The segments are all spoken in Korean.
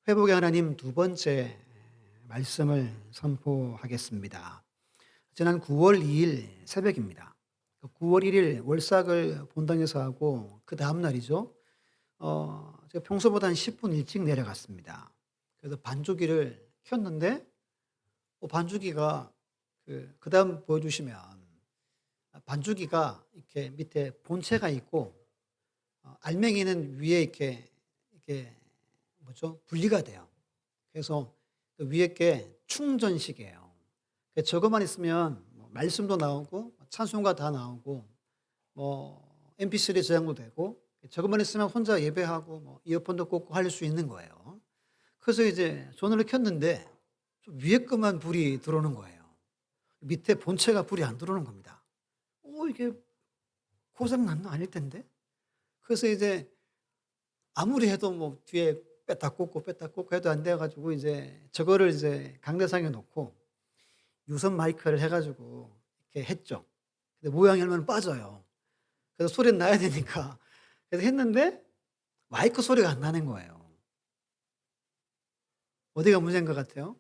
회복의 하나님 두 번째 말씀을 선포하겠습니다. 지난 9월 2일 새벽입니다. 9월 1일 월삭을 본당에서 하고 그 다음 날이죠. 제가 평소보다 한 10분 일찍 내려갔습니다. 그래서 반주기를 켰는데 반주기가 그다음 보여주시면 반주기가 이렇게 밑에 본체가 있고 알맹이는 위에 이렇게 뭐죠? 분리가 돼요. 그래서 그 위에 게 충전식이에요. 저거만 있으면 말씀도 나오고 찬송가 다 나오고 MP3 저장도 되고 저것만 있으면 혼자 예배하고 이어폰도 꽂고 할 수 있는 거예요. 그래서 이제 전원을 켰는데 좀 위에 것만 불이 들어오는 거예요. 밑에 본체가 불이 안 들어오는 겁니다. 이게 고장 난 거 아닐 텐데? 그래서 이제 아무리 해도 뒤에 뺐다 꽂고 해도 안 돼 가지고 이제 저거를 이제 강대상에 놓고 유선 마이크를 해 가지고 이렇게 했죠. 근데 모양이 얼마나 빠져요. 그래서 소리는 나야 되니까. 그래서 했는데 마이크 소리가 안 나는 거예요. 어디가 문제인 것 같아요?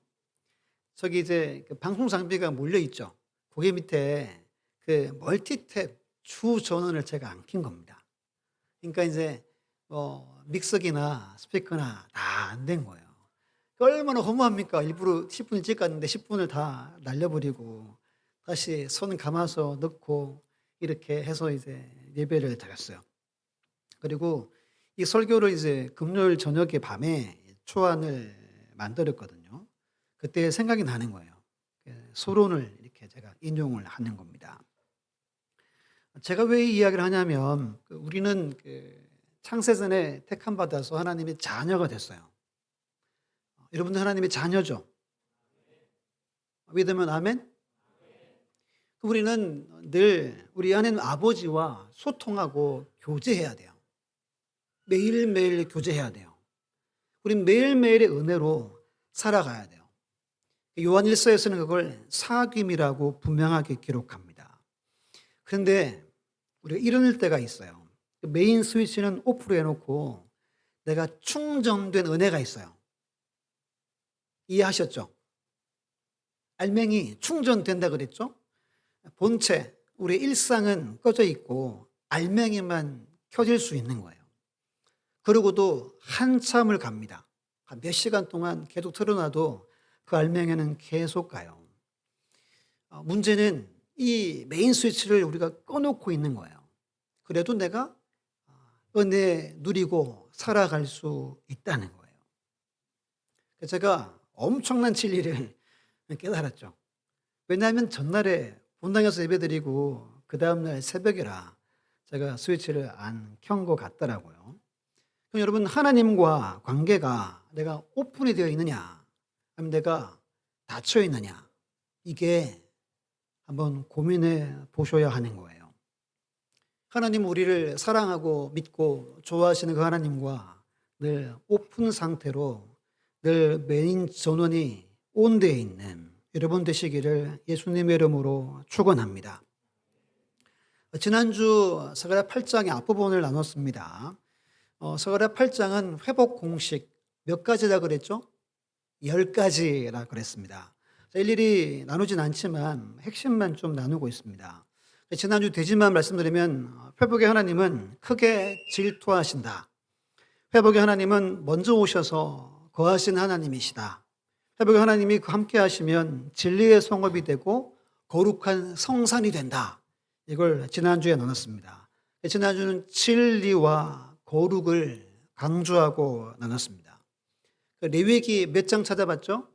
저기 이제 그 방송 장비가 몰려 있죠. 고개 밑에 그 멀티탭 주 전원을 제가 안 킨 겁니다. 그러니까 이제 믹서기나 스피커나 다 안 된 거예요. 얼마나 허무합니까? 일부러 10분 일찍 갔는데 10분을 다 날려버리고 다시 손 감아서 넣고 이렇게 해서 이제 예배를 드렸어요. 그리고 이 설교를 이제 금요일 저녁에 밤에 초안을 만들었거든요. 그때 생각이 나는 거예요. 서론을 이렇게 제가 인용을 하는 겁니다. 제가 왜 이 이야기를 하냐면 우리는 창세전에 택함 받아서 하나님의 자녀가 됐어요. 여러분들 하나님의 자녀죠? 믿으면 아멘? 우리는 늘 우리 하나님 아버지와 소통하고 교제해야 돼요. 매일매일 교제해야 돼요. 우린 매일매일의 은혜로 살아가야 돼요. 요한 1서에서는 그걸 사귐이라고 분명하게 기록합니다. 그런데 우리가 이럴 때가 있어요. 메인 스위치는 오프로 해놓고 내가 충전된 은혜가 있어요. 이해하셨죠? 알맹이 충전된다 그랬죠? 본체, 우리 일상은 꺼져 있고 알맹이만 켜질 수 있는 거예요. 그러고도 한참을 갑니다. 몇 시간 동안 계속 틀어놔도 그 알맹이는 계속 가요. 문제는 이 메인 스위치를 우리가 꺼놓고 있는 거예요. 그래도 내가 은혜 누리고 살아갈 수 있다는 거예요. 제가 엄청난 진리를 깨달았죠. 왜냐하면 전날에 본당에서 예배드리고 그 다음날 새벽이라 제가 스위치를 안 켠 것 같더라고요. 그럼 여러분, 하나님과 관계가 내가 오픈이 되어 있느냐 아니면 내가 닫혀 있느냐, 이게 한번 고민해 보셔야 하는 거예요. 하나님 우리를 사랑하고 믿고 좋아하시는 그 하나님과 늘 오픈 상태로 늘 메인 전원이 온되어 있는 여러분 되시기를 예수님의 이름으로 축원합니다. 지난주 스가랴 8장의 앞부분을 나눴습니다. 스가랴 8장은 회복 공식 몇 가지라 그랬죠? 10가지라 그랬습니다. 일일이 나누진 않지만 핵심만 좀 나누고 있습니다. 지난주 대지만 말씀드리면 회복의 하나님은 크게 질투하신다. 회복의 하나님은 먼저 오셔서 거하신 하나님이시다. 회복의 하나님이 함께 하시면 진리의 성읍이 되고 거룩한 성산이 된다. 이걸 지난주에 나눴습니다. 지난주는 진리와 거룩을 강조하고 나눴습니다. 레위기 몇 장 찾아봤죠?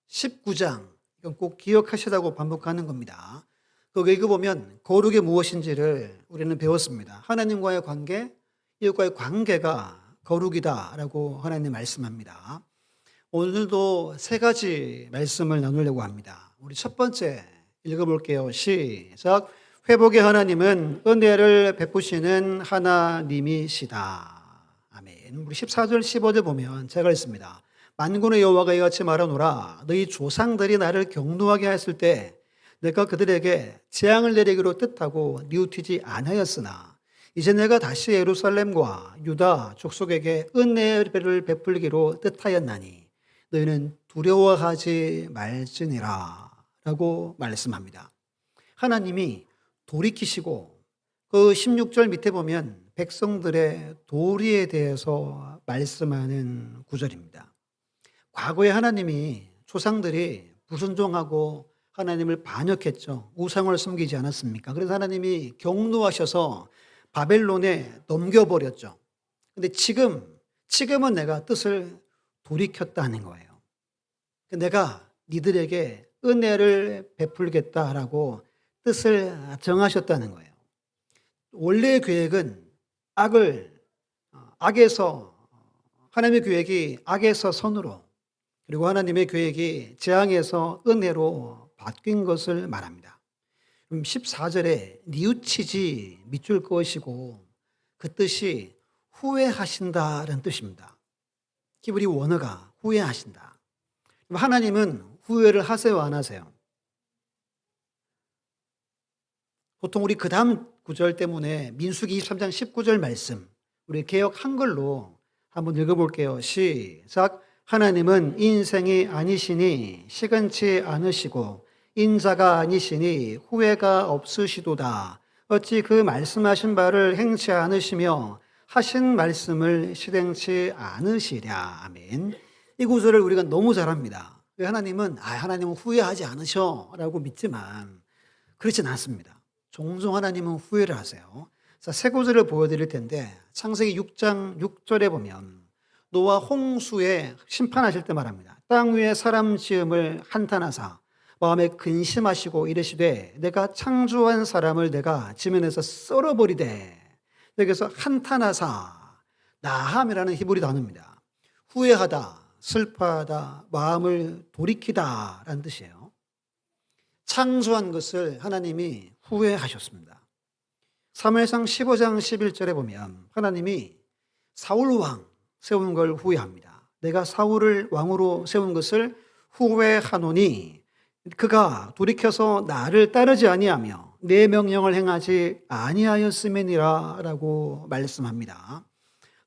19장. 이건 꼭 기억하시라고 반복하는 겁니다. 거기 읽어보면 거룩이 무엇인지를 우리는 배웠습니다. 하나님과의 관계, 이웃과의 관계가 거룩이다라고 하나님 말씀합니다. 오늘도 세 가지 말씀을 나누려고 합니다. 우리 첫 번째 읽어볼게요. 시작. 회복의 하나님은 은혜를 베푸시는 하나님이시다. 아멘. 우리 14절 15절 보면 제가 읽습니다. 만군의 여호와가 이같이 말하노라. 너희 조상들이 나를 경노하게 했을 때 내가 그들에게 재앙을 내리기로 뜻하고 뉘우치지 아니하였으나 이제 내가 다시 예루살렘과 유다 족속에게 은혜를 베풀기로 뜻하였나니 너희는 두려워하지 말지니라 라고 말씀합니다. 하나님이 돌이키시고 그 16절 밑에 보면 백성들의 도리에 대해서 말씀하는 구절입니다. 과거에 하나님이 조상들이 불순종하고 하나님을 반역했죠. 우상을 섬기지 않았습니까? 그래서 하나님이 경노하셔서 바벨론에 넘겨버렸죠. 근데 지금은 내가 뜻을 돌이켰다는 거예요. 내가 니들에게 은혜를 베풀겠다라고 뜻을 정하셨다는 거예요. 원래의 계획은 하나님의 계획이 악에서 선으로, 그리고 하나님의 계획이 재앙에서 은혜로 바뀐 것을 말합니다. 그럼 14절에 뉘우치지 밑줄 것이고 그 뜻이 후회하신다는 뜻입니다. 히브리 원어가 후회하신다. 그럼 하나님은 후회를 하세요, 안 하세요? 보통 우리 그 다음 구절 때문에 민수기 23장 19절 말씀, 우리 개역 한글로 한번 읽어볼게요. 시작. 하나님은 인생이 아니시니 시건치 않으시고 인자가 아니시니 후회가 없으시도다. 어찌 그 말씀하신 바를 행치 않으시며 하신 말씀을 실행치 않으시랴. 아멘. 이 구절을 우리가 너무 잘합니다. 하나님은 후회하지 않으셔 라고 믿지만 그렇진 않습니다. 종종 하나님은 후회를 하세요. 새 구절을 보여드릴 텐데 창세기 6장 6절에 보면 노아 홍수에 심판하실 때 말합니다. 땅 위에 사람 지음을 한탄하사 마음에 근심하시고 이르시되 내가 창조한 사람을 내가 지면에서 썰어버리되. 여기서 한탄하사, 나함이라는 히브리 단어입니다. 후회하다, 슬퍼하다, 마음을 돌이키다 라는 뜻이에요. 창조한 것을 하나님이 후회하셨습니다. 사무엘상 15장 11절에 보면 하나님이 사울 왕 세운 걸 후회합니다. 내가 사울을 왕으로 세운 것을 후회하노니 그가 돌이켜서 나를 따르지 아니하며 내 명령을 행하지 아니하였음이니라 라고 말씀합니다.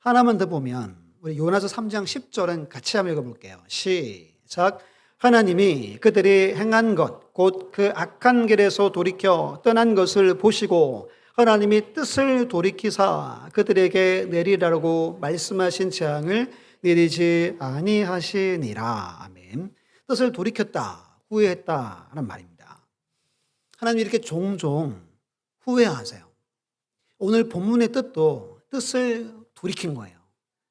하나만 더 보면 우리 요나서 3장 10절은 같이 한번 읽어볼게요. 시작. 하나님이 그들이 행한 것 곧 그 악한 길에서 돌이켜 떠난 것을 보시고 하나님이 뜻을 돌이키사 그들에게 내리라고 말씀하신 재앙을 내리지 아니하시니라. 아멘. 뜻을 돌이켰다, 후회했다라는 말입니다. 하나님이 이렇게 종종 후회하세요. 오늘 본문의 뜻도 뜻을 돌이킨 거예요.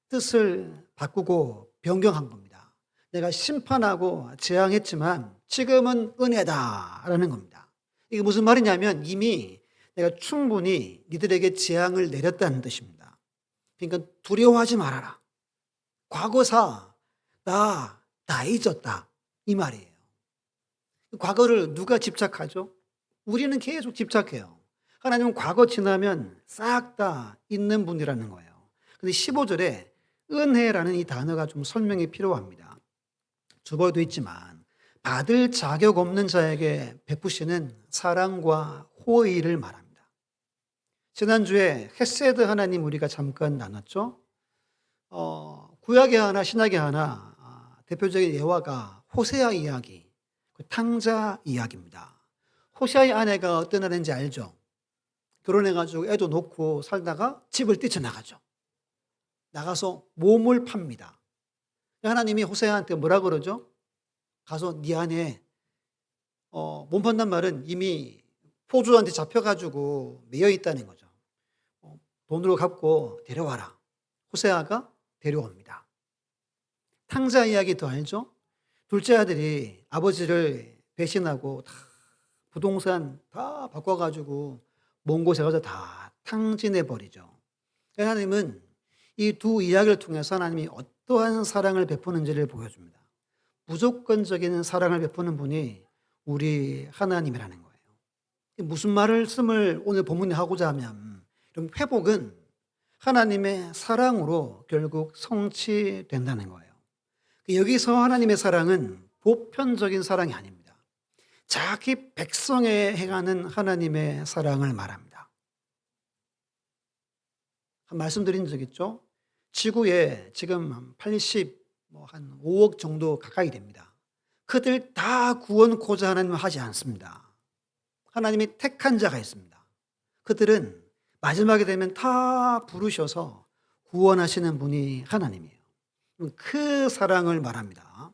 뜻을 바꾸고 변경한 겁니다. 내가 심판하고 재앙했지만 지금은 은혜다라는 겁니다. 이게 무슨 말이냐면 이미 내가 충분히 니들에게 재앙을 내렸다는 뜻입니다. 그러니까 두려워하지 말아라. 과거사 나 잊었다 이 말이에요. 과거를 누가 집착하죠? 우리는 계속 집착해요. 하나님은 과거 지나면 싹 다 잊는 분이라는 거예요. 근데 15절에 은혜라는 이 단어가 좀 설명이 필요합니다. 주보에도 있지만 받을 자격 없는 자에게 베푸시는 사랑과 호의를 말합니다. 지난주에 헤세드 하나님 우리가 잠깐 나눴죠. 구약의 하나 신약의 하나 대표적인 예화가 호세아 이야기, 그 탕자 이야기입니다. 호세아의 아내가 어떤 아내인지 알죠? 결혼해가지고 애도 놓고 살다가 집을 뛰쳐나가죠. 나가서 몸을 팝니다. 하나님이 호세아한테 뭐라 그러죠? 가서 네 아내 몸 판단 말은 이미 포주한테 잡혀가지고 매여 있다는 거죠. 돈으로 갚고 데려와라. 호세아가 데려옵니다. 탕자 이야기 더 알죠? 둘째 아들이 아버지를 배신하고 다 부동산 다 바꿔가지고 먼 곳에 가서 다 탕진해 버리죠. 하나님은 이 두 이야기를 통해서 하나님이 어떠한 사랑을 베푸는지를 보여줍니다. 무조건적인 사랑을 베푸는 분이 우리 하나님이라는 거예요. 무슨 말씀을 오늘 본문에 하고자 하면 회복은 하나님의 사랑으로 결국 성취된다는 거예요. 여기서 하나님의 사랑은 보편적인 사랑이 아닙니다. 자기 백성에 행하는 하나님의 사랑을 말합니다. 말씀드린 적 있죠. 지구에 지금 한 5억 정도 가까이 됩니다. 그들 다 구원코자 하나님은 하지 않습니다. 하나님이 택한 자가 있습니다. 그들은 마지막에 되면 다 부르셔서 구원하시는 분이 하나님이에요. 그 사랑을 말합니다.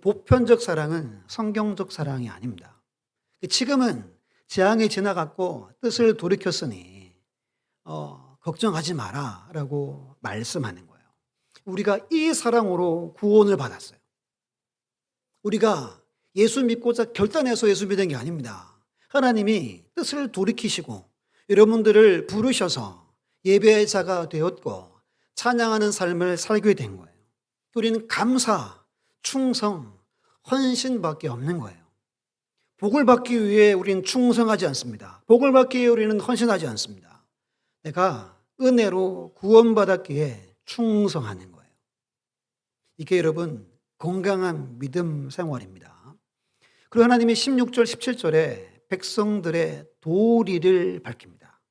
보편적 사랑은 성경적 사랑이 아닙니다. 지금은 재앙이 지나갔고 뜻을 돌이켰으니 걱정하지 마라 라고 말씀하는 거예요. 우리가 이 사랑으로 구원을 받았어요. 우리가 예수 믿고자 결단해서 예수 믿은 게 아닙니다. 하나님이 뜻을 돌이키시고 여러분들을 부르셔서 예배의 자가 되었고 찬양하는 삶을 살게 된 거예요. 우리는 감사, 충성, 헌신밖에 없는 거예요. 복을 받기 위해 우리는 충성하지 않습니다. 복을 받기 위해 우리는 헌신하지 않습니다. 내가 은혜로 구원받았기에 충성하는 거예요. 이게 여러분 건강한 믿음 생활입니다. 그리고 하나님이 16절, 17절에 백성들의 도리를 밝힙니다.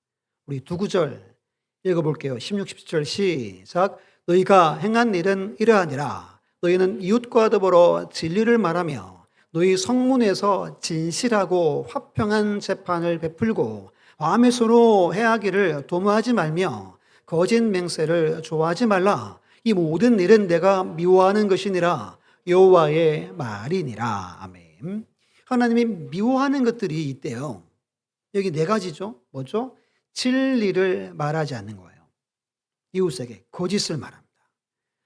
우리 두 구절 읽어볼게요. 16, 17절 시작. 너희가 행한 일은 이러하니라. 너희는 이웃과 더불어 진리를 말하며 너희 성문에서 진실하고 화평한 재판을 베풀고 마음에 서로 해하기를 도모하지 말며 거짓 맹세를 좋아하지 말라. 이 모든 일은 내가 미워하는 것이니라. 여호와의 말이니라. 아멘. 하나님이 미워하는 것들이 있대요. 여기 네 가지죠. 뭐죠? 진리를 말하지 않는 거예요. 이웃에게 거짓을 말합니다.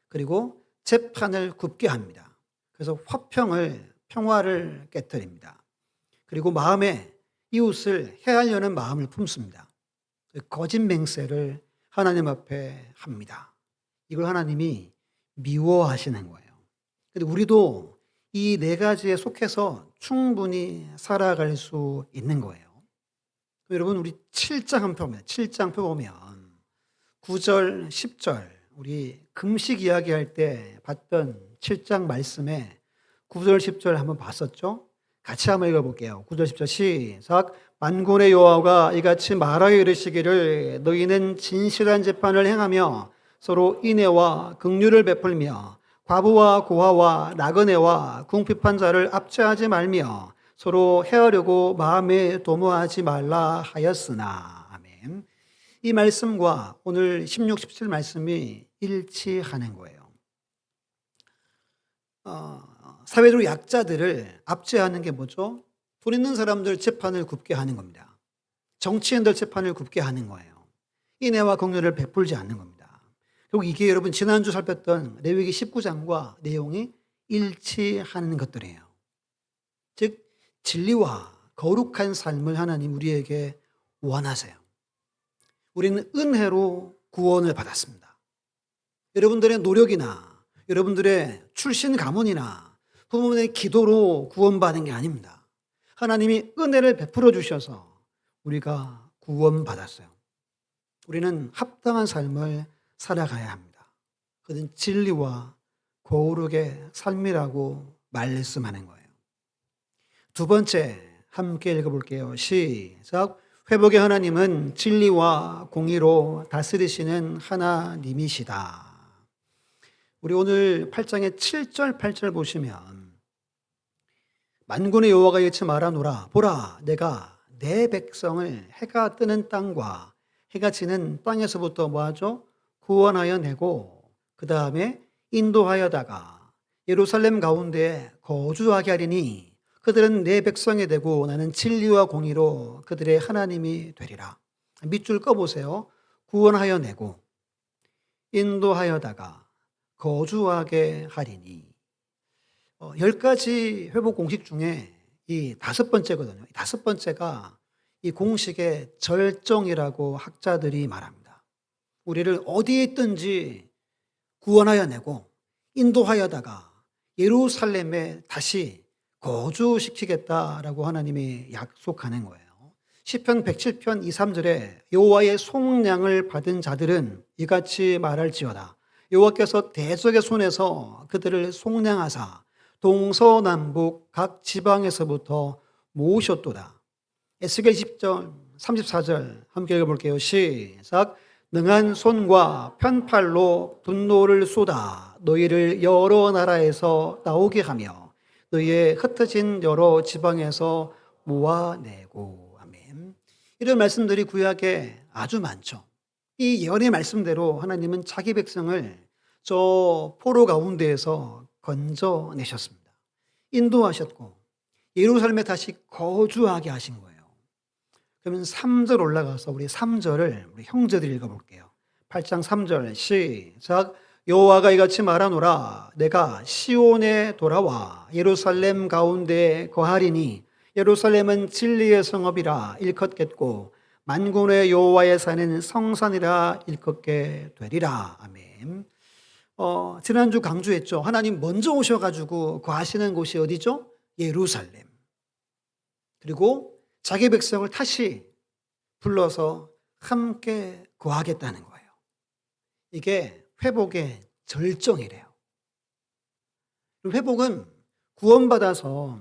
그리고 재판을 굽게 합니다. 그래서 평화를 깨뜨립니다. 그리고 마음에 이웃을 해하려는 마음을 품습니다. 거짓 맹세를 하나님 앞에 합니다. 이걸 하나님이 미워하시는 거예요. 근데 우리도 이 네 가지에 속해서 충분히 살아갈 수 있는 거예요. 여러분 우리 7장 한 표 보면 7장 표 보면 9절, 10절 우리 금식 이야기할 때 봤던 7장 말씀에 9절, 10절 한번 봤었죠? 같이 한번 읽어볼게요. 9절, 10절 시작. 만군의 여호와가 이같이 말하여 이르시기를 너희는 진실한 재판을 행하며 서로 인애와 긍휼을 베풀며 과부와 고아와 나그네와 궁핍한 자를 압제하지 말며 서로 헤아려고 마음에 도모하지 말라 하였으나. 아멘. 이 말씀과 오늘 16, 17 말씀이 일치하는 거예요. 사회적으로 약자들을 압제하는 게 뭐죠? 돈 있는 사람들 재판을 굽게 하는 겁니다. 정치인들 재판을 굽게 하는 거예요. 인애와 긍휼을 베풀지 않는 겁니다. 결국 이게 여러분 지난주 살폈던 레위기 19장과 내용이 일치하는 것들이에요. 즉 진리와 거룩한 삶을 하나님 우리에게 원하세요. 우리는 은혜로 구원을 받았습니다. 여러분들의 노력이나 여러분들의 출신 가문이나 부모님의 기도로 구원받은 게 아닙니다. 하나님이 은혜를 베풀어 주셔서 우리가 구원받았어요. 우리는 합당한 삶을 살아가야 합니다. 그것은 진리와 거룩의 삶이라고 말씀하는 거예요. 두 번째 함께 읽어볼게요. 시작. 회복의 하나님은 진리와 공의로 다스리시는 하나님이시다. 우리 오늘 8장의 7절 8절 보시면 만군의 여호와가 이같이 말하노라. 보라 내가 내 백성을 해가 뜨는 땅과 해가 지는 땅에서부터 뭐하죠? 구원하여 내고 그 다음에 인도하여다가 예루살렘 가운데 거주하게 하리니 그들은 내 백성이 되고 나는 진리와 공의로 그들의 하나님이 되리라. 밑줄 꺼보세요. 구원하여 내고 인도하여다가 거주하게 하리니 10가지 회복 공식 중에 이 5번째거든요. 5번째가 이 공식의 절정이라고 학자들이 말합니다. 우리를 어디에 있든지 구원하여 내고 인도하여다가 예루살렘에 다시 거주시키겠다라고 하나님이 약속하는 거예요. 시편 107편 2, 3절에 여호와의 속량을 받은 자들은 이같이 말할지어다. 여호와께서 대적의 손에서 그들을 속량하사 동서남북 각 지방에서부터 모으셨도다. 에스겔 10절 34절 함께 읽어볼게요. 시작. 능한 손과 편팔로 분노를 쏟아 너희를 여러 나라에서 나오게 하며 너희의 흩어진 여러 지방에서 모아내고. 아멘. 이런 말씀들이 구약에 아주 많죠. 이 예언의 말씀대로 하나님은 자기 백성을 저 포로 가운데에서 건져내셨습니다. 인도하셨고 예루살렘에 다시 거주하게 하신 거예요. 그러면 3절 올라가서 우리 3절을 우리 형제들이 읽어볼게요. 8장 3절 시작. 여호와가 이같이 말하노라. 내가 시온에 돌아와 예루살렘 가운데 거하리니 예루살렘은 진리의 성읍이라 일컫겠고 만군의 여호와의 산은 성산이라 일컫게 되리라. 아멘. 지난주 강조했죠. 하나님 먼저 오셔가지고 거하시는 곳이 어디죠? 예루살렘. 그리고 자기 백성을 다시 불러서 함께 거하겠다는 거예요. 이게 회복의 절정이래요. 회복은 구원받아서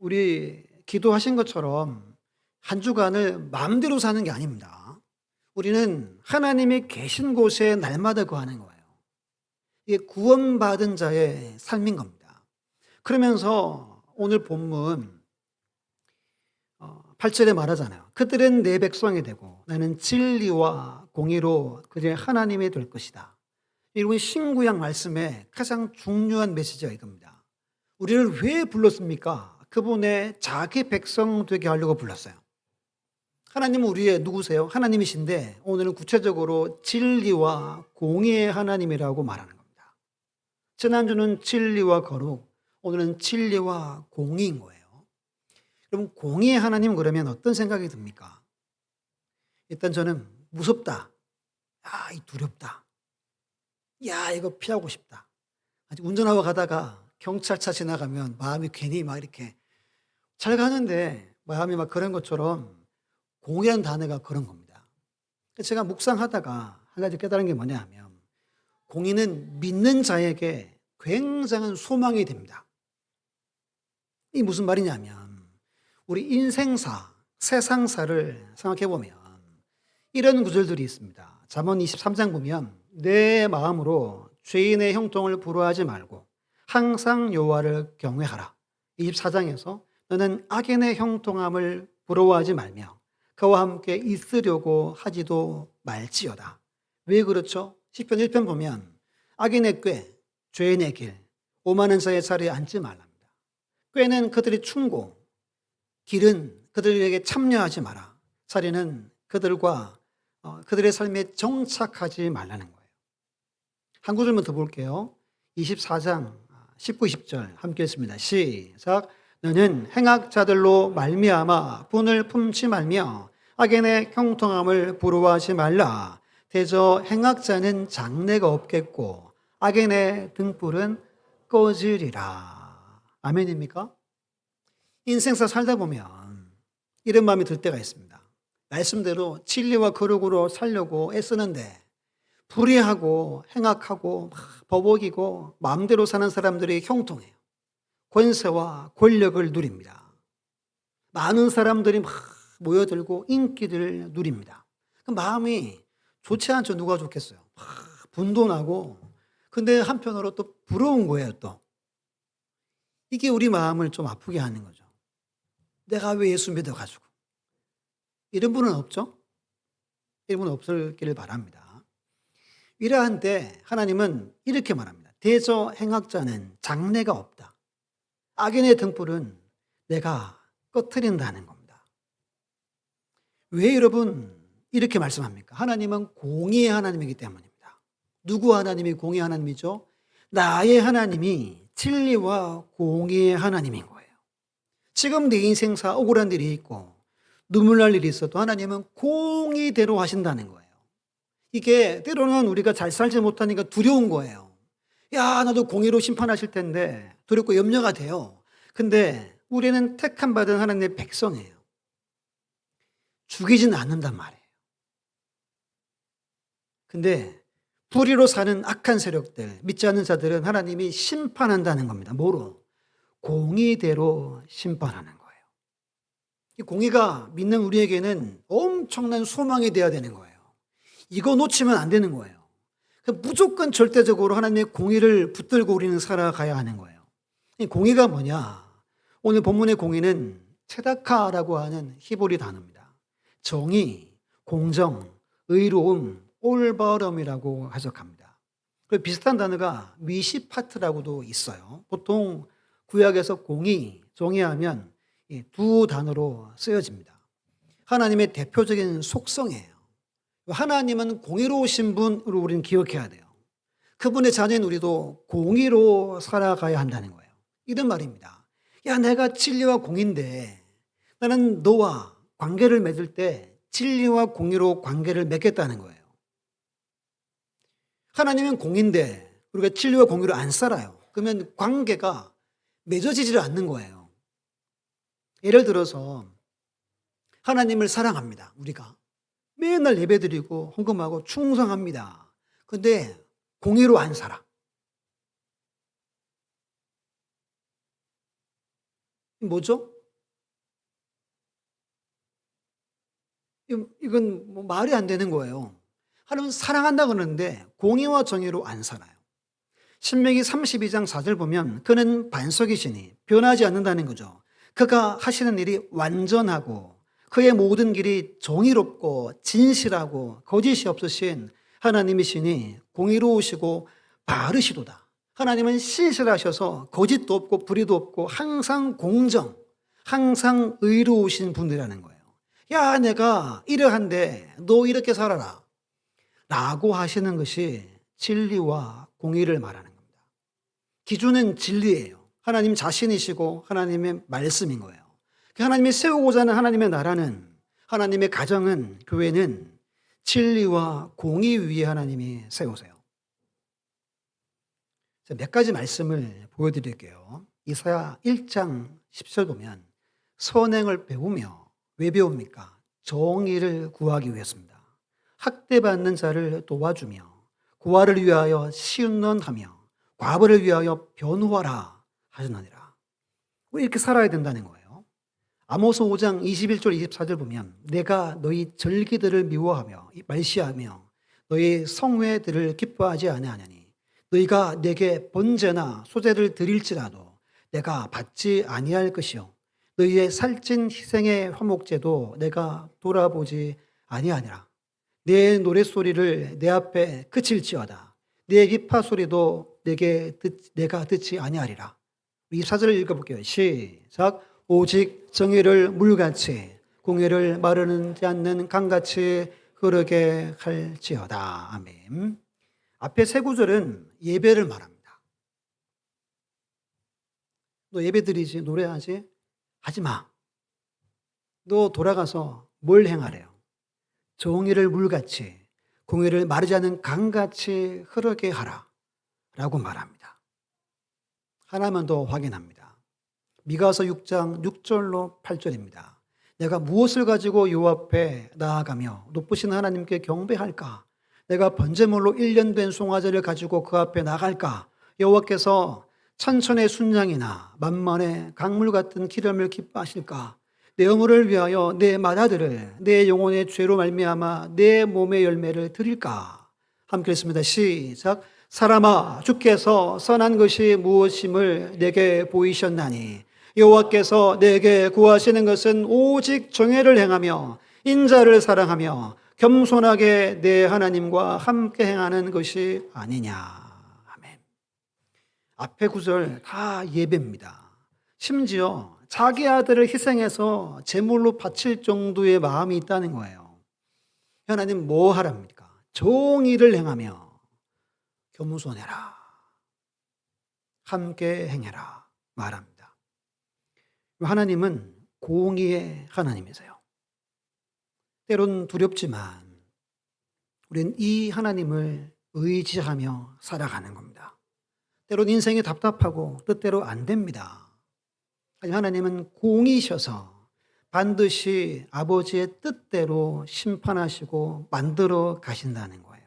우리 기도하신 것처럼 한 주간을 마음대로 사는 게 아닙니다. 우리는 하나님이 계신 곳에 날마다 거하는 거예요. 이게 구원받은 자의 삶인 겁니다. 그러면서 오늘 본문 8절에 말하잖아요. 그들은 내 백성이 되고 나는 진리와 공의로 그들의 하나님이 될 것이다. 여러분 신구약 말씀에 가장 중요한 메시지가 이겁니다. 우리를 왜 불렀습니까? 그분의 자기 백성 되게 하려고 불렀어요. 하나님은 우리의 누구세요? 하나님이신데 오늘은 구체적으로 진리와 공의의 하나님이라고 말하는 겁니다. 지난주는 진리와 거룩, 오늘은 진리와 공의인 거예요. 그럼 공의의 하나님 그러면 어떤 생각이 듭니까? 일단 저는 무섭다. 야, 이 두렵다. 야, 이거 피하고 싶다. 운전하고 가다가 경찰차 지나가면 마음이 괜히 막 이렇게 잘 가는데 마음이 막 그런 것처럼 공의라는 단어가 그런 겁니다. 제가 묵상하다가 한 가지 깨달은 게 뭐냐 하면 공의는 믿는 자에게 굉장한 소망이 됩니다. 이게 무슨 말이냐면 우리 인생사, 세상사를 생각해 보면 이런 구절들이 있습니다. 잠언 23장 보면 내 마음으로 죄인의 형통을 부러워하지 말고 항상 여호와를 경외하라. 24장에서 너는 악인의 형통함을 부러워하지 말며 그와 함께 있으려고 하지도 말지어다. 왜 그렇죠? 시편 1편 보면 악인의 꾀, 죄인의 길, 오만한 자의 자리에 앉지 말랍니다. 꾀는 그들의 충고, 길은 그들에게 참여하지 마라. 자리는 그들과 그들의 삶에 정착하지 말라는 거예요. 한 구절만 더 볼게요. 24장 19, 20절 함께 했습니다. 시작. 너는 행악자들로 말미암아 분을 품지 말며 악인의 형통함을 부러워하지 말라. 대저 행악자는 장래가 없겠고 악인의 등불은 꺼지리라. 아멘입니까? 인생사 살다 보면 이런 마음이 들 때가 있습니다. 말씀대로 진리와 거룩으로 살려고 애쓰는데 불의하고 행악하고 버벅이고 마음대로 사는 사람들이 형통해요. 권세와 권력을 누립니다. 많은 사람들이 막 모여들고 인기를 누립니다. 그 마음이 좋지 않죠. 누가 좋겠어요. 분돈하고. 근데 한편으로 또 부러운 거예요. 또 이게 우리 마음을 좀 아프게 하는 거죠. 내가 왜 예수 믿어가지고. 이런 분은 없죠? 이런 분은 없을기를 바랍니다. 이러한데 하나님은 이렇게 말합니다. 대저 행악자는 장래가 없다. 악인의 등불은 내가 꺼트린다는 겁니다. 왜 여러분 이렇게 말씀합니까? 하나님은 공의의 하나님이기 때문입니다. 누구 하나님이 공의의 하나님이죠? 나의 하나님이 진리와 공의의 하나님인 거예요. 지금 내 인생사 억울한 일이 있고 눈물 날 일이 있어도 하나님은 공의대로 하신다는 거예요. 이게 때로는 우리가 잘 살지 못하니까 두려운 거예요. 야, 나도 공의로 심판하실 텐데 두렵고 염려가 돼요. 근데 우리는 택함 받은 하나님의 백성이에요. 죽이지는 않는단 말이에요. 근데 불의로 사는 악한 세력들, 믿지 않는 자들은 하나님이 심판한다는 겁니다. 뭐로? 공의대로 심판하는 거예요. 이 공의가 믿는 우리에게는 엄청난 소망이 되어야 되는 거예요. 이거 놓치면 안 되는 거예요. 무조건 절대적으로 하나님의 공의를 붙들고 우리는 살아가야 하는 거예요. 이 공의가 뭐냐? 오늘 본문의 공의는 체다카라고 하는 히브리 단어입니다. 정의, 공정, 의로움, 올바름이라고 해석합니다. 그리고 비슷한 단어가 미시파트라고도 있어요. 보통 구약에서 공의, 정의하면 이 두 단어로 쓰여집니다. 하나님의 대표적인 속성이에요. 하나님은 공의로우신 분으로 우리는 기억해야 돼요. 그분의 자녀인 우리도 공의로 살아가야 한다는 거예요. 이런 말입니다. 야, 내가 진리와 공의인데 나는 너와 관계를 맺을 때 진리와 공의로 관계를 맺겠다는 거예요. 하나님은 공의인데 우리가 진리와 공의로 안 살아요. 그러면 관계가 맺어지질 않는 거예요. 예를 들어서 하나님을 사랑합니다. 우리가 맨날 예배드리고 헌금하고 충성합니다. 근데 공의로 안 살아. 뭐죠? 이건 뭐 말이 안 되는 거예요. 하나님은 사랑한다 그러는데 공의와 정의로 안 살아요. 신명기 32장 4절 보면 그는 반석이시니 변하지 않는다는 거죠. 그가 하시는 일이 완전하고 그의 모든 길이 정의롭고 진실하고 거짓이 없으신 하나님이시니 공의로우시고 바르시도다. 하나님은 신실하셔서 거짓도 없고 불의도 없고 항상 공정, 항상 의로우신 분이라는 거예요. 야, 내가 이러한데 너 이렇게 살아라 라고 하시는 것이 진리와 공의를 말하는 겁니다. 기준은 진리예요. 하나님 자신이시고 하나님의 말씀인 거예요. 하나님이 세우고자 하는 하나님의 나라는, 하나님의 가정은, 교회는 진리와 공의 위에 하나님이 세우세요. 몇 가지 말씀을 보여드릴게요. 이사야 1장 10절 보면 선행을 배우며 왜 배웁니까? 정의를 구하기 위해서입니다. 학대받는 자를 도와주며 고아를 위하여 시운론하며 과부를 위하여 변호하라 하셨느니라. 왜 이렇게 살아야 된다는 거예요? 아모스 5장 21절 24절 보면 내가 너희 절기들을 미워하며 말시하며 너희 성회들을 기뻐하지 아니하느니 너희가 내게 번제나 소제를 드릴지라도 내가 받지 아니할 것이요 너희의 살찐 희생의 화목제도 내가 돌아보지 아니하니라. 내 노랫소리를 내 앞에 그칠지어다. 내 기파 소리도 내가 듣지 아니하리라. 24절을 읽어볼게요. 시작. 오직 정의를 물같이 공의를 마르지 않는 강같이 흐르게 할지어다. 아멘. 앞에 세 구절은 예배를 말합니다. 너 예배 드리지, 노래하지? 하지 마. 너 돌아가서 뭘 행하래요? 정의를 물같이 공의를 마르지 않는 강같이 흐르게 하라 라고 말합니다. 하나만 더 확인합니다. 미가서 6장 6절로 8절입니다. 내가 무엇을 가지고 여호와 앞에 나아가며 높으신 하나님께 경배할까? 내가 번제물로 1년 된 송아지를 가지고 그 앞에 나갈까? 여호와께서 천천의 순양이나 만만의 강물 같은 기름을 기뻐하실까? 내 영혼을 위하여 내 맏아들을 내 영혼의 죄로 말미암아 내 몸의 열매를 드릴까? 함께 읽습니다. 시작. 사람아, 주께서 선한 것이 무엇임을 내게 보이셨나니 여호와께서 내게 구하시는 것은 오직 정의를 행하며 인자를 사랑하며 겸손하게 내 하나님과 함께 행하는 것이 아니냐. 아멘. 앞에 구절 다 예배입니다. 심지어 자기 아들을 희생해서 제물로 바칠 정도의 마음이 있다는 거예요. 하나님 뭐 하랍니까? 정의를 행하며 겸손해라. 함께 행해라 말합니다. 하나님은 공의의 하나님이세요. 때론 두렵지만 우리는 이 하나님을 의지하며 살아가는 겁니다. 때론 인생이 답답하고 뜻대로 안 됩니다. 하나님은 공이셔서 반드시 아버지의 뜻대로 심판하시고 만들어 가신다는 거예요.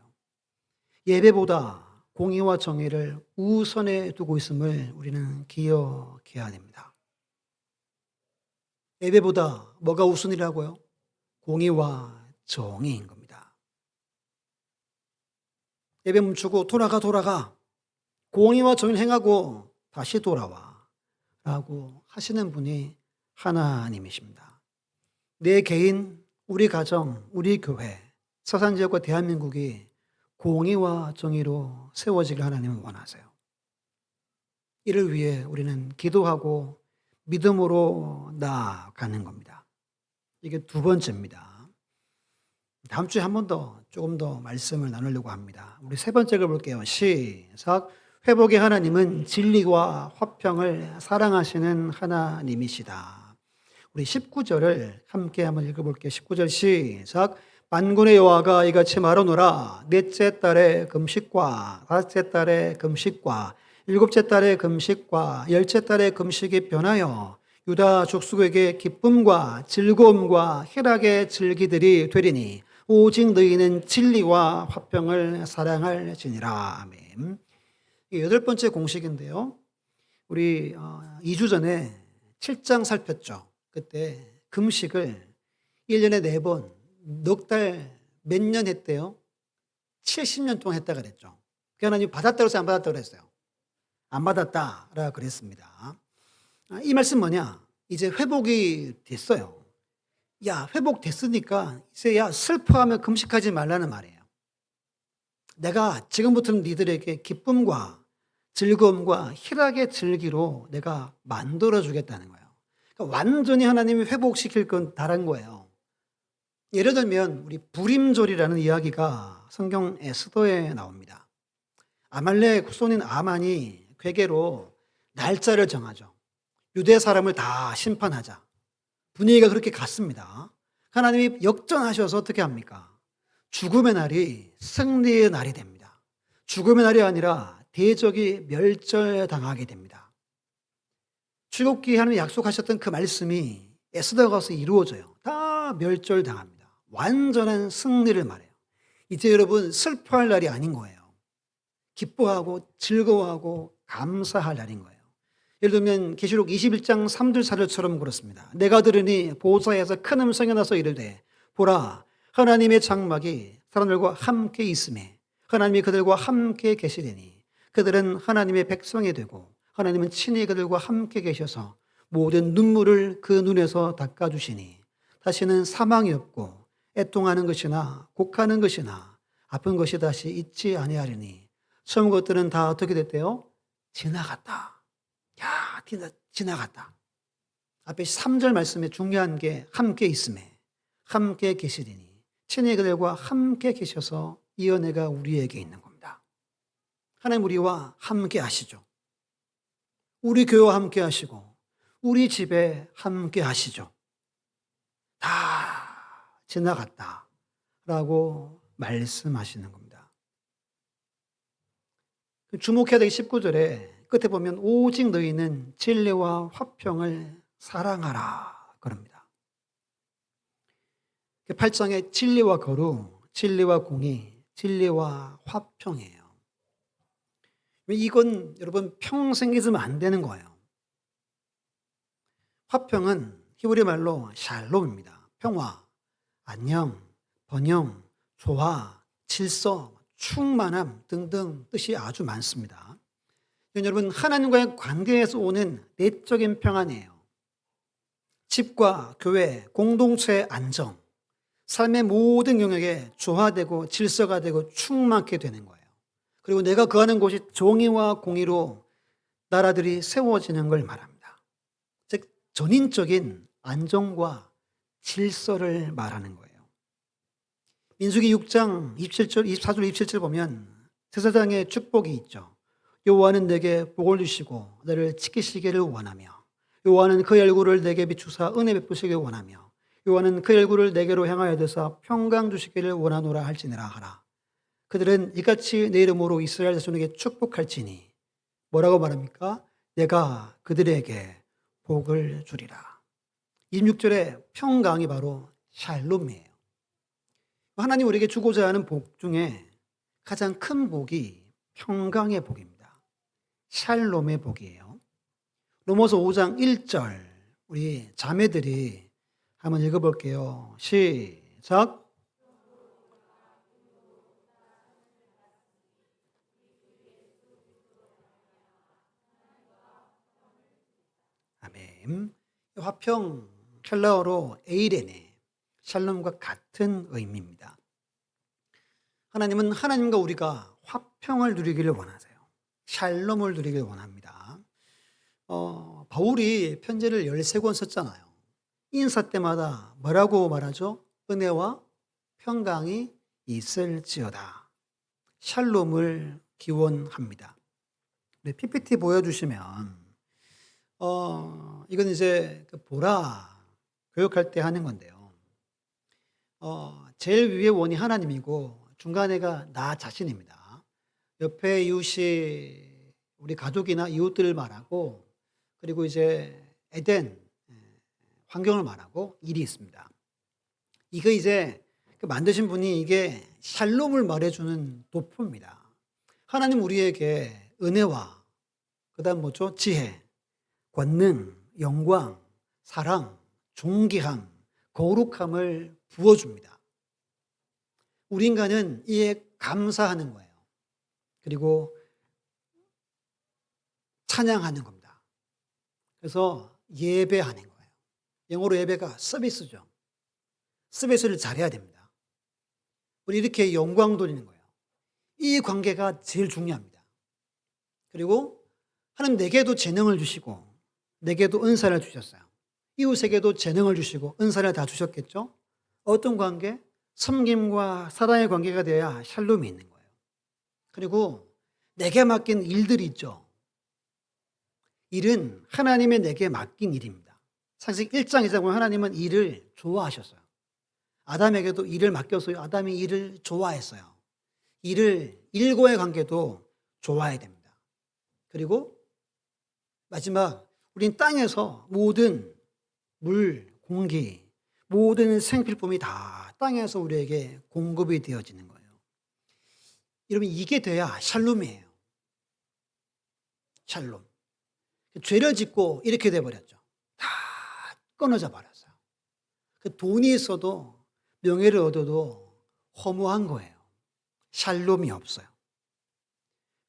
예배보다 공의와 정의를 우선에 두고 있음을 우리는 기억해야 됩니다. 예배보다 뭐가 우선이라고요? 공의와 정의인 겁니다. 예배 멈추고 돌아가. 공의와 정의를 행하고 다시 돌아와. 라고 하시는 분이 하나님이십니다. 내 개인, 우리 가정, 우리 교회, 서산지역과 대한민국이 공의와 정의로 세워지길 하나님은 원하세요. 이를 위해 우리는 기도하고 믿음으로 나아가는 겁니다. 이게 두 번째입니다. 다음 주에 한 번 더 조금 더 말씀을 나누려고 합니다. 우리 세 번째 걸 볼게요. 시작. 회복의 하나님은 진리와 화평을 사랑하시는 하나님이시다. 우리 19절을 함께 한번 읽어볼게요. 19절 시작. 만군의 여호와가 이같이 말하노라. 넷째 달의 금식과 다섯째 달의 금식과 일곱째 달의 금식과 열째 달의 금식이 변하여 유다 족속에게 기쁨과 즐거움과 희락의 즐기들이 되리니 오직 너희는 진리와 화평을 사랑할지니라. 아멘. 여덟 번째 공식인데요. 우리 2주 전에 7장 살폈죠. 그때 금식을 1년에 4번, 넉 달, 몇 년 했대요? 70년 동안 했다 그랬죠. 그 하나님 받았다고 해서 안 받았다고 그랬어요. 안 받았다라 그랬습니다. 이 말씀 뭐냐? 이제 회복이 됐어요. 야, 회복됐으니까 이제 야, 슬퍼하며 금식하지 말라는 말이에요. 내가 지금부터는 니들에게 기쁨과 즐거움과 희락의 즐기로 내가 만들어 주겠다는 거예요. 그러니까 완전히 하나님이 회복시킬 건 다른 거예요. 예를 들면 우리 부림절이라는 이야기가 성경 에스더에 나옵니다. 아말렉 후손인 아만이 괴계로 날짜를 정하죠. 유대 사람을 다 심판하자. 분위기가 그렇게 갔습니다. 하나님이 역전하셔서 어떻게 합니까? 죽음의 날이 승리의 날이 됩니다. 죽음의 날이 아니라 대적이 멸절당하게 됩니다. 출애굽기 하나님이 약속하셨던 그 말씀이 에스더가 가서 이루어져요. 다 멸절당합니다. 완전한 승리를 말해요. 이제 여러분 슬퍼할 날이 아닌 거예요. 기뻐하고 즐거워하고 감사할 날인 거예요. 예를 들면 계시록 21장 3절 4절처럼 그렇습니다. 내가 들으니 보좌에서 큰 음성이 나서 이르되 보라 하나님의 장막이 사람들과 함께 있음에 하나님이 그들과 함께 계시리니 그들은 하나님의 백성이 되고 하나님은 친히 그들과 함께 계셔서 모든 눈물을 그 눈에서 닦아주시니 다시는 사망이 없고 애통하는 것이나 곡하는 것이나 아픈 것이 다시 있지 아니하리니 처음 것들은 다 어떻게 됐대요? 지나갔다. 야, 지나갔다. 앞에 3절 말씀에 중요한 게 함께 있음에 함께 계시리니 친히 그들과 함께 계셔서 이 은혜가 우리에게 있는 겁니다. 하나님 우리와 함께 하시죠. 우리 교회와 함께 하시고 우리 집에 함께 하시죠. 다 지나갔다 라고 말씀하시는 겁니다. 주목해야 될 19절에 끝에 보면 오직 너희는 진리와 화평을 사랑하라 그럽니다. 8장에 진리와 거룩, 진리와 공의, 진리와 화평이에요. 이건 여러분 평생 잊으면 안 되는 거예요. 화평은 히브리 말로 샬롬입니다. 평화, 안녕, 번영, 조화, 질서, 충만함 등등 뜻이 아주 많습니다. 여러분 하나님과의 관계에서 오는 내적인 평안이에요. 집과 교회, 공동체의 안정, 삶의 모든 영역에 조화되고 질서가 되고 충만하게 되는 거예요. 그리고 내가 거하는 곳이 정의와 공의로 나라들이 세워지는 걸 말합니다. 즉 전인적인 안정과 질서를 말하는 거예요. 민수기 6장 27절, 24절, 27절 보면 제사장의 축복이 있죠. 여호와는 내게 복을 주시고 너를 지키시기를 원하며 여호와는 그 얼굴을 내게 비추사 은혜 베푸시기를 원하며 여호와는 그 얼굴을 내게로 향하여 드사 평강 주시기를 원하노라 할지니라 하라. 그들은 이같이 내 이름으로 이스라엘 자손에게 축복할지니 뭐라고 말합니까? 내가 그들에게 복을 주리라. 26절의 평강이 바로 샬롬이에요. 하나님 우리에게 주고자 하는 복 중에 가장 큰 복이 평강의 복입니다. 샬롬의 복이에요. 로마서 5장 1절 우리 자매들이 한번 읽어볼게요. 시작. 하나님. 화평 헬라어로 에이레네, 샬롬과 같은 의미입니다. 하나님은 하나님과 우리가 화평을 누리기를 원하세요. 샬롬을 누리기를 원합니다. 바울이 편지를 13권 썼잖아요. 인사 때마다 뭐라고 말하죠? 은혜와 평강이 있을지어다. 샬롬을 기원합니다. PPT 보여주시면 이건 이제 보라 교육할 때 하는 건데요. 제일 위에 원이 하나님이고 중간에가 나 자신입니다. 옆에 이웃이 우리 가족이나 이웃들을 말하고, 그리고 이제 에덴 환경을 말하고 일이 있습니다. 이거 이제 만드신 분이 이게 샬롬을 말해주는 도표입니다. 하나님 우리에게 은혜와 그다음 뭐죠? 지혜, 권능, 영광, 사랑, 존귀함, 거룩함을 부어줍니다. 우리 인간은 이에 감사하는 거예요. 그리고 찬양하는 겁니다. 그래서 예배하는 거예요. 영어로 예배가 서비스죠. 서비스를 잘해야 됩니다. 우리 이렇게 영광 돌리는 거예요. 이 관계가 제일 중요합니다. 그리고 하나님 내게도 재능을 주시고 내게도 은사를 주셨어요. 이웃에게도 재능을 주시고 은사를 다 주셨겠죠? 어떤 관계? 섬김과 사랑의 관계가 되어야 샬롬이 있는 거예요. 그리고 내게 맡긴 일들이 있죠. 일은 하나님의 내게 맡긴 일입니다. 창세기 1장 2장 보면 하나님은 일을 좋아하셨어요. 아담에게도 일을 맡겼어요. 아담이 일을 좋아했어요. 일과의 관계도 좋아야 됩니다. 그리고 마지막, 우린 땅에서 모든 물, 공기, 모든 생필품이 다 땅에서 우리에게 공급이 되어지는 거예요. 여러분, 이게 돼야 샬롬이에요. 샬롬. 죄를 짓고 이렇게 돼버렸죠. 다 끊어져 버렸어요. 돈이 있어도 명예를 얻어도 허무한 거예요. 샬롬이 없어요.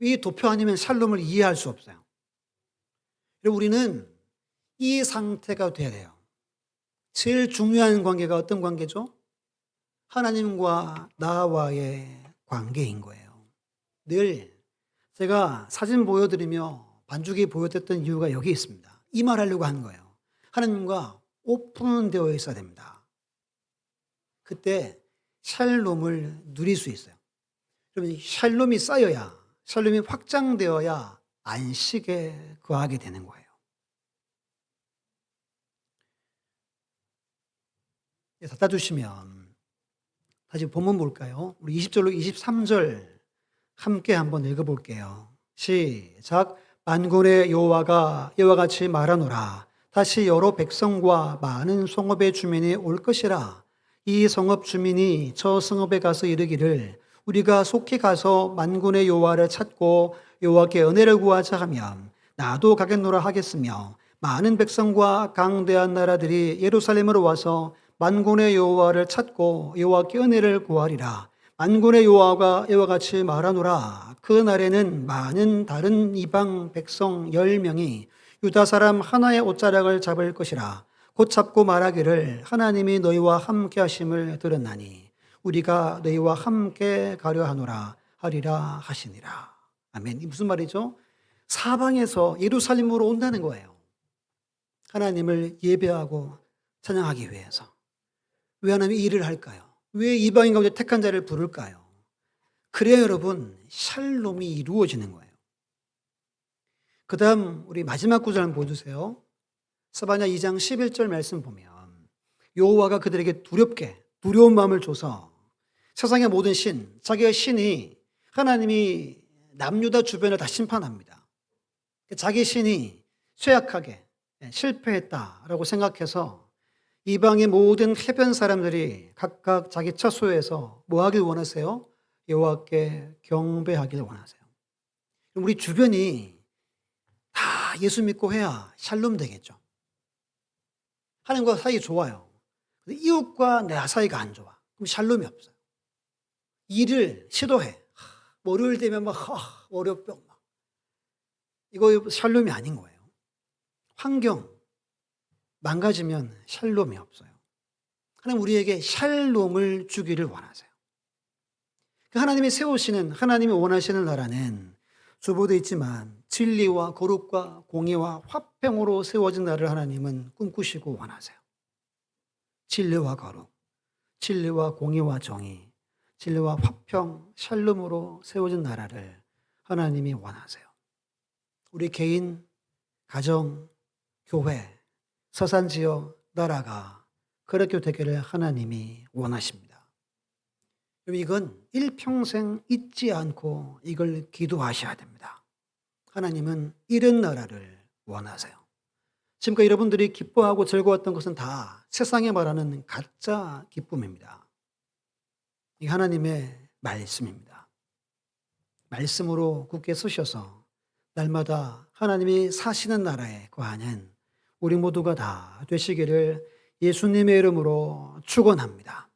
이 도표 아니면 샬롬을 이해할 수 없어요. 우리는 이 상태가 돼야 돼요. 제일 중요한 관계가 어떤 관계죠? 하나님과 나와의 관계인 거예요. 늘 제가 사진 보여드리며 반죽이 보여드렸던 이유가 여기 있습니다. 이 말 하려고 하는 거예요. 하나님과 오픈되어 있어야 됩니다. 그때 샬롬을 누릴 수 있어요. 그러면 샬롬이 쌓여야, 샬롬이 확장되어야 안식에 거하게 되는 거예요. 갖다 주시면 다시 본문 볼까요? 우리 20절로 23절 함께 한번 읽어볼게요. 시작. 만군의 여호와가 이와 같이 말하노라. 다시 여러 백성과 많은 성읍의 주민이 올 것이라. 이 성읍 주민이 저 성읍에 가서 이르기를 우리가 속히 가서 만군의 여호와를 찾고 여호와께 은혜를 구하자 하면 나도 가겠노라 하겠으며, 많은 백성과 강대한 나라들이 예루살렘으로 와서 만군의 여호와를 찾고 여호와께 은혜를 구하리라. 만군의 여호와가 이와 같이 말하노라. 그 날에는 많은 다른 이방 백성 10명이 유다 사람 하나의 옷자락을 잡을 것이라. 곧 잡고 말하기를 하나님이 너희와 함께 하심을 들었나니 우리가 너희와 함께 가려 하노라 하리라 하시니라. 아멘. 이 무슨 말이죠? 사방에서 예루살렘으로 온다는 거예요. 하나님을 예배하고 찬양하기 위해서. 왜 하나님이 일을 할까요? 왜 이방인 가운데 택한 자를 부를까요? 그래야 여러분 샬롬이 이루어지는 거예요. 그 다음 우리 마지막 구절 한번 보여주세요. 스바냐 2장 11절 말씀 보면 여호와가 그들에게 두려운 마음을 줘서 세상의 모든 신, 자기의 신이, 하나님이 남유다 주변을 다 심판합니다. 자기 신이 쇠약하게 실패했다라고 생각해서 이방의 모든 해변 사람들이 각각 자기 처소에서 뭐 하길 원하세요? 여호와께 경배하기를 원하세요. 우리 주변이 다 예수 믿고 해야 샬롬 되겠죠. 하나님과 사이 좋아요. 근데 이웃과 내 사이가 안 좋아. 그럼 샬롬이 없어요. 일을 시도해. 월요일 되면 막 월요병 막. 이거 샬롬이 아닌 거예요. 환경, 망가지면 샬롬이 없어요. 하나님 우리에게 샬롬을 주기를 원하세요. 그 하나님이 세우시는, 하나님이 원하시는 나라는 주보도 있지만 진리와 거룩과 공의와 화평으로 세워진 나라를 하나님은 꿈꾸시고 원하세요. 진리와 거룩, 진리와 공의와 정의, 진리와 화평, 샬롬으로 세워진 나라를 하나님이 원하세요. 우리 개인, 가정, 교회, 서산지역, 나라가 그렇게 되기를 하나님이 원하십니다. 이건 일평생 잊지 않고 이걸 기도하셔야 됩니다. 하나님은 이런 나라를 원하세요. 지금까지 여러분들이 기뻐하고 즐거웠던 것은 다 세상에 말하는 가짜 기쁨입니다. 이 하나님의 말씀입니다. 말씀으로 굳게 서셔서 날마다 하나님이 사시는 나라에 거하는 우리 모두가 다 되시기를 예수님의 이름으로 축원합니다.